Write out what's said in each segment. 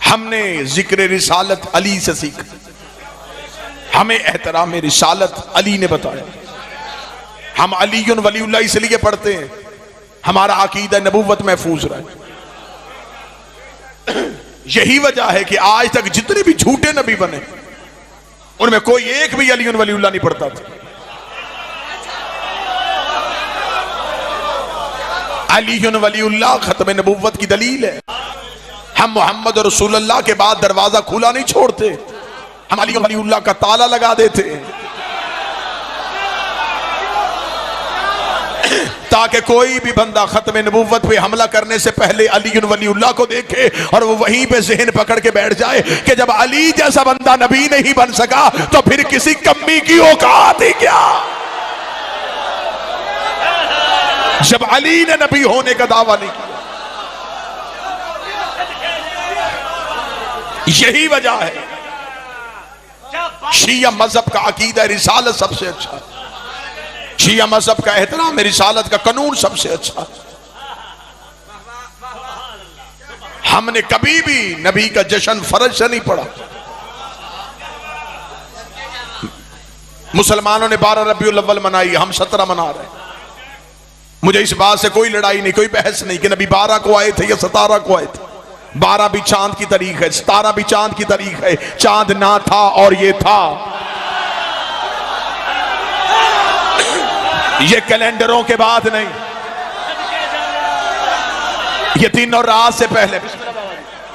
हमने जिक्र रिसालत अली से सीखा, हमें एहतराम रिसालत अली ने बताया। हम अलीयुन वलीउल्लाह इसलिए पढ़ते हैं, हमारा अकीदा नबूवत महफूज रहा है। यही वजह है कि आज तक जितने भी झूठे नबी बने उनमें कोई एक भी अलीयुन वलीउल्लाह नहीं पढ़ता था। अलीयुन वलीउल्लाह खत्म नबूवत की दलील है। हम मोहम्मद और रसूलुल्लाह के बाद दरवाजा खुला नहीं छोड़ते, हम अलीयुन वलीउल्लाह का ताला लगा देते हैं ताकि कोई भी बंदा खत्म नबूवत पे हमला करने से पहले अलीयुन वलीउल्लाह को देखे और वो वहीं पे ज़हन पकड़ के बैठ जाए कि जब अली जैसा बंदा नबी नहीं बन सका तो फिर किसी कम्मी की औकात ही क्या। जब अली ने नबी होने का दावा नहीं किया, यही वजह है शिया मजहब का अकीदा रिसालत सबसे अच्छा, शिया मजहब का एहतराम रिसालत का कानून सबसे अच्छा। हमने कभी भी नबी का जश्न फर्ज से नहीं पढ़ा। मुसलमानों ने 12 रबीउल अव्वल मनाई, हम 17 मना रहे हैं। मुझे इस बात से कोई लड़ाई नहीं, कोई बहस नहीं कि नबी 12 को आए थे या 17 को आए थे। 12 भी चांद की तारीख है, 17 भी चांद की तारीख है। चांद ना था और ये था। ये कैलेंडरों के बाद नहीं, ये दिन और रात से पहले,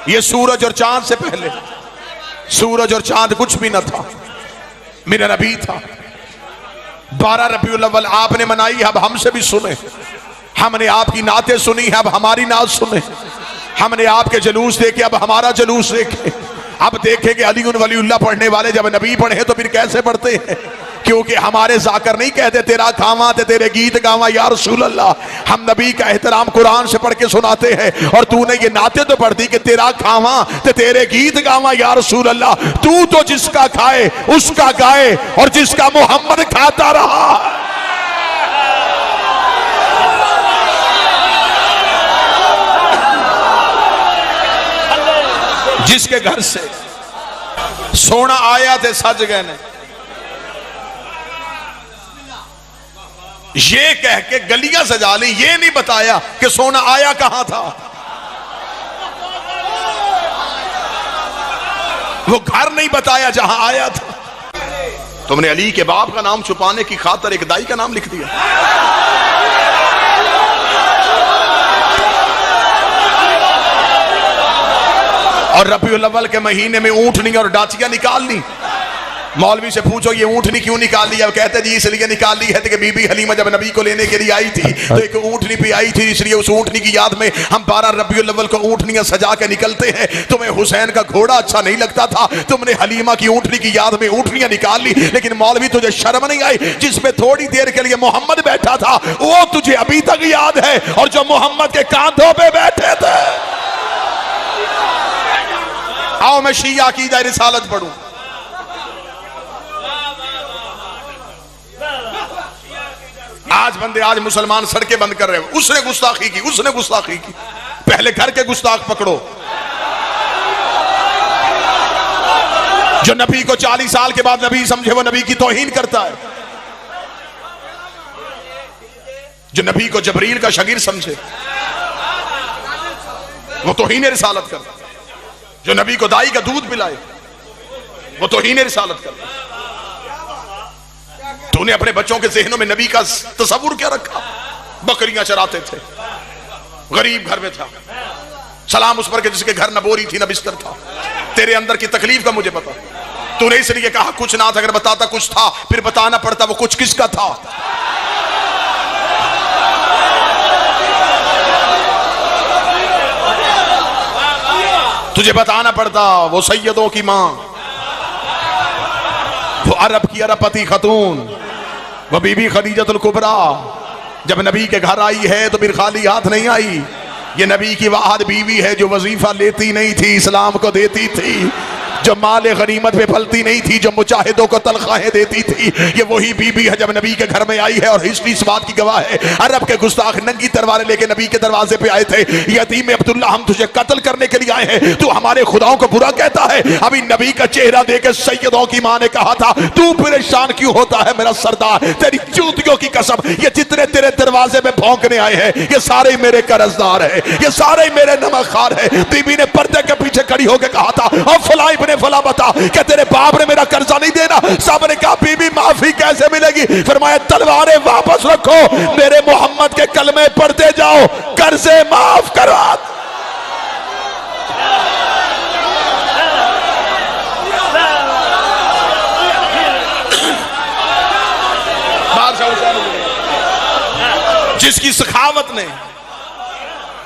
ये सूरज और चांद से पहले। सूरज और चांद कुछ भी न था, मेरा नबी था। 12 रबीउल अव्वल आपने मनाई, अब हमसे भी सुने। हमने आपकी नातें सुनी है, अब हमारी नात सुने। हमने आपके जुलूस देखे, अब हमारा जुलूस देखे। अब देखें कि अलीयुन वलीउल्लाह पढ़ने वाले जब नबी पढ़े तो फिर कैसे पढ़ते हैं, क्योंकि हमारे जाकर नहीं कहते तेरा खावा ते तेरे गीत गावा या रसूल अल्लाह। हम नबी का एहतराम कुरान से पढ़ के सुनाते हैं और तूने ये नाते तो पढ़ दी कि तेरा खावा ते तेरे गीत गावा या रसूल अल्लाह। तू तो जिसका खाए उसका गाए और जिसका मोहम्मद खाता रहा। जिसके घर से सोना आया थे सज गए ने, ये कह के गलियां सजा ली, ये नहीं बताया कि सोना आया कहां था। वो घर नहीं बताया जहां आया था। तुमने अली के बाप का नाम छुपाने की खातिर एक दाई का नाम लिख दिया। और रबीउल अव्वल के महीने में ऊंटनी और डाचियां निकाल ली। मौलवी से पूछो ये ऊंटनी क्यों निकाल ली? अब कहते जी इसलिए निकाल ली है कि बीबी हलीमा जब नबी को लेने के लिए आई थी तो एक ऊंटनी भी आई थी, इसलिए उस ऊंटनी की याद में हम 12 रबीउल अव्वल को ऊंटनियां सजा के निकलते हैं। तुम्हें हुसैन का घोड़ा अच्छा नहीं लगता था, तुमने हलीमा की ऊंटनी की याद में ऊंटनियां निकाल ली। लेकिन मौलवी तुझे शर्म नहीं आई? जिसमें थोड़ी देर के लिए मोहम्मद बैठा था वो तुझे अभी तक याद है, और जो मोहम्मद के कांधों पे बैठे थे। आओ मैं शिया अकीदा रिसालत पढ़ूं। आज मुसलमान सड़कें बंद कर रहे हो। उसने गुस्ताखी की, उसने गुस्ताखी की। पहले घर के गुस्ताख पकड़ो। जो नबी को 40 साल के बाद नबी समझे वो नबी की तौहीन करता है। जो नबी को जबरील का शगीर समझे वो तौहीन रिसालत करता है। जो नबी को दाई का दूध पिलाए वो तौहीन रिसालत करता है। तूने अपने बच्चों के ज़हनों में नबी का तस्वुर क्या रखा? बकरियां चराते थे, गरीब घर में था, सलाम उस पर के जिसके घर न बोरी थी न बिस्तर था। तेरे अंदर की तकलीफ का मुझे पता। तूने इसलिए कहा कुछ ना था, अगर बताता कुछ था फिर बताना पड़ता वो कुछ किसका था। तुझे बताना पड़ता वो सैयदों की मां, वो अरब की अरबपति खतून, वो बीबी खदीजतुल कुबरा जब नबी के घर आई है तो फिर खाली हाथ नहीं आई। ये नबी की वाहद बीवी है जो वजीफा लेती नहीं थी, इस्लाम को देती थी। जो माल गनीमत पे पलती नहीं थी, जो मुजाहिदों को तनख्वाहें देती थी, ये वही बीबी है जब नबी के घर में आई है। और हिस्ट्री इस बात की गवाह है, अरब के गुस्ताख नंगी तलवारें लेके नबी के दरवाजे पे आए थे। यतीम अब्दुल्ला, हम तुझे कत्ल करने के लिए आए हैं, तू हमारे खुदाओं को बुरा कहता है। अभी नबी का चेहरा देकर सैयदों की मां ने कहा था, तू परेशान क्यों होता है मेरा सरदार, तेरी जूतियों की कसम, ये जितने तेरे दरवाजे में भौंकने आए हैं ये सारे ही मेरे कर्जदार है, ये सारे ही मेरे नमकखार है। बीबी ने पर्दे के पीछे खड़ी होकर कहा था, और फला इब्ने फला बता, क्या तेरे बाप ने मेरा कर्जा नहीं देना? सब ने कहा, बीबी माफी कैसे मिलेगी? फरमाया, तलवारें वापस रखो, मेरे मोहम्मद के कलमे पढ़ते जाओ, कर्जे माफ करवा। जिसकी सखावत ने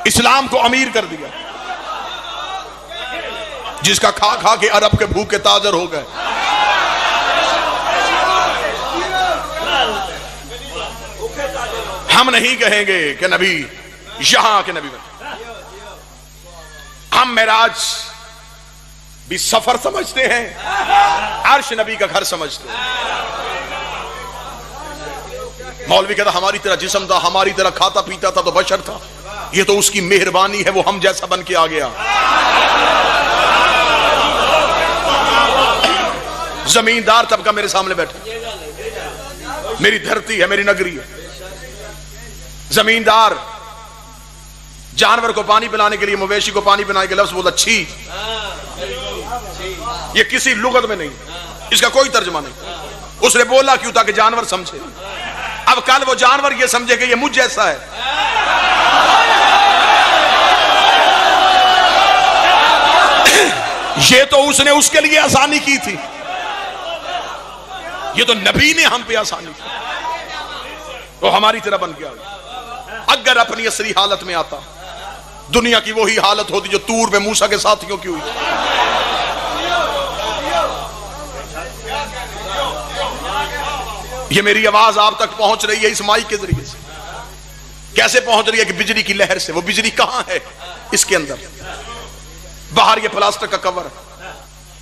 इस्लाम को अमीर कर दिया, जिसका खा खा के अरब के भूखे ताजर हो गए। हम नहीं कहेंगे कि नबी यहां के नबी बने, हम मेराज भी सफर समझते हैं, अर्श नबी का घर समझते हैं। मौलवी कहता हमारी तरह जिस्म था, हमारी तरह खाता पीता था तो बशर था, ये तो उसकी मेहरबानी है, वो हम जैसा बन के आ गया। जमींदार तबका मेरे सामने बैठा, मेरी धरती है, मेरी नगरी है। जमींदार जानवर को पानी पिलाने के लिए, मवेशी को पानी पिलाने के लफ्ज बोला छी, ये किसी लुगत में नहीं, इसका कोई तर्जमा नहीं। उसने बोला क्यों? ताकि जानवर समझे। अब कल वो जानवर ये समझे कि ये मुझ जैसा है। ये तो उसने उसके लिए आसानी की थी, ये तो नबी ने हम पे आसानी की, तो हमारी तरह बन गया। अगर अपनी असली हालत में आता, दुनिया की वही हालत होती जो तूर पे मूसा के साथियों की हुई। ये मेरी आवाज आप तक पहुंच रही है इस माइक के जरिए से। कैसे पहुंच रही है? कि बिजली की लहर से। वो बिजली कहां है? इसके अंदर। बाहर ये प्लास्टिक का कवर है,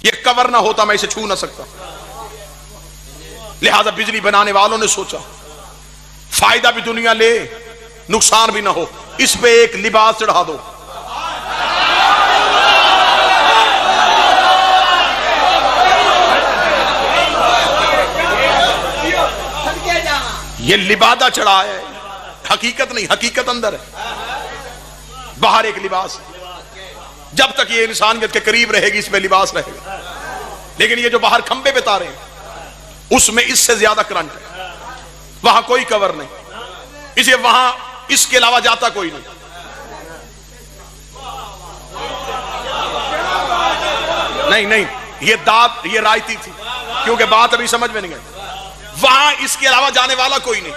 ये कवर ना होता मैं इसे छू ना सकता। लिहाजा बिजली बनाने वालों ने सोचा फायदा भी दुनिया ले, नुकसान भी ना हो, इस पे एक लिबास चढ़ा दो। ये लिबादा चढ़ा है, हकीकत नहीं, हकीकत अंदर है, बाहर एक लिबास है। जब तक ये इंसानियत के करीब रहेगी इसमें लिबास रहेगा, लेकिन ये जो बाहर खंबे पे तारे हैं उसमें इससे ज्यादा करंट है, वहां कोई कवर नहीं, इसे वहां इसके अलावा जाता कोई नहीं। नहीं नहीं, ये दात, ये रायती थी, क्योंकि बात अभी समझ में नहीं आई। वहां इसके अलावा जाने वाला कोई नहीं,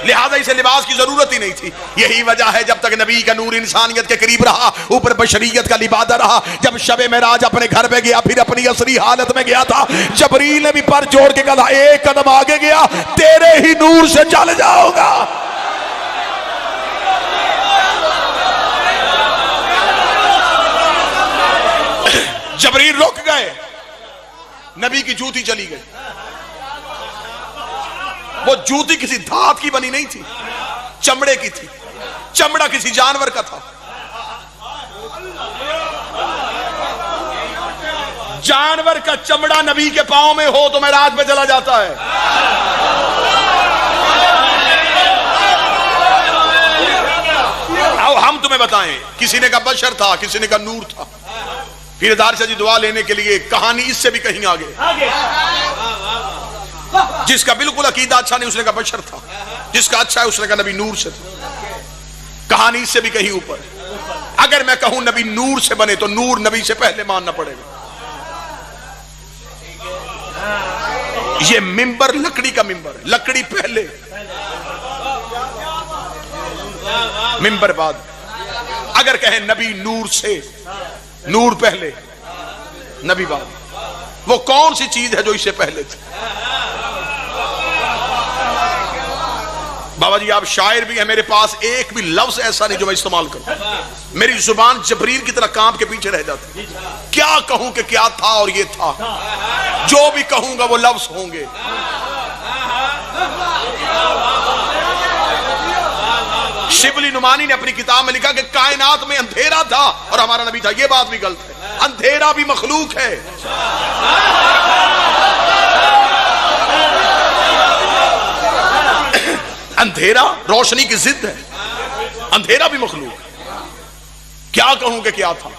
लिहाजा इसे लिबास की जरूरत ही नहीं थी। यही वजह है जब तक नबी का नूर इंसानियत के करीब रहा, ऊपर बशरियत का लिबादा रहा। जब शबे मेराज अपने घर में गया, फिर अपनी असली हालत में गया था, जबरील ने भी पर जोड़ के कहा, एक कदम आगे गया तेरे ही नूर से चल जाऊंगा। जबरील रुक गए, नबी की जूती चली गई। वो जूती किसी धात की बनी नहीं थी, चमड़े की थी, चमड़ा किसी जानवर का था। जानवर का चमड़ा नबी के पांव में हो तो मैं रात में चला जाता है। आओ हम तुम्हें बताएं, किसी ने कहा बशर था, किसी ने कहा नूर था। फिर दारशा जी दुआ लेने के लिए कहानी इससे भी कहीं आगे। जिसका बिल्कुल अकीदा अच्छा नहीं उसने कहा बशर था, जिसका अच्छा है उसने कहा नबी नूर से था। कहानी इससे भी कहीं ऊपर। अगर मैं कहूं नबी नूर से बने तो नूर नबी से पहले मानना पड़ेगा। ये मिंबर लकड़ी का मिंबर, लकड़ी पहले, मिंबर बाद। अगर कहें नबी नूर से, नूर पहले नबी बाद, वो कौन सी चीज है जो इससे पहले थी? बाबा जी आप शायर भी हैं, मेरे पास एक भी लफ्ज ऐसा नहीं जो मैं इस्तेमाल करूं। मेरी जुबान जबरील की तरह कांप के पीछे रह जाती। क्या कहूं कि क्या था और ये था, जो भी कहूंगा वो लफ्ज होंगे। शिबली नुमानी ने अपनी किताब में लिखा कि कायनात में अंधेरा था और हमारा नबी था। ये बात भी गलत है, अंधेरा भी मखलूक है। अंधेरा रोशनी की जिद है, अंधेरा भी मखलूक है। क्या कहूं कि क्या था,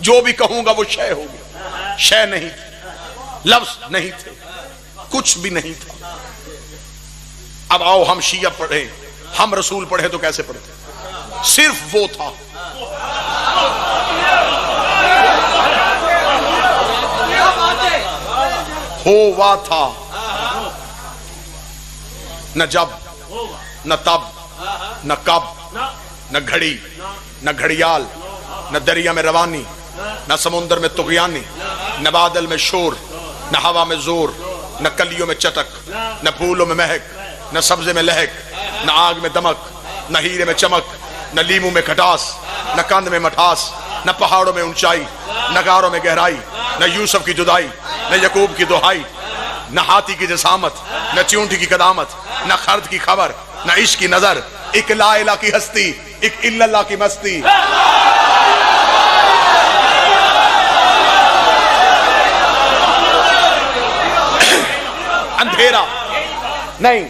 जो भी कहूंगा वो शय होगी। शय नहीं थी, लफ्ज नहीं थे, कुछ भी नहीं था। अब आओ हम शिया पढ़े, हम रसूल पढ़े तो कैसे पढ़ते? सिर्फ वो था। होवा था, न जब न तब न कब न घड़ी न घड़ियाल, न दरिया में रवानी, न समुंदर में तुगयानी, न बादल में शोर, न हवा में जोर, न कलियों में चटक, न फूलों में महक, न सब्जे में लहक, न आग में दमक, न हीरे में चमक, न लीमू में खटास, न कंद में मठास, न पहाड़ों में ऊंचाई, न गारों में गहराई, न यूसुफ की जुदाई, न यकूब की दुहाई, न हाथी की जसामत, न च्यूंटी की कदामत, न खर्द की खबर, न इश्क की नजर, एक ला इला की हस्ती, एक इल्लल्लाह की मस्ती। अंधेरा नहीं,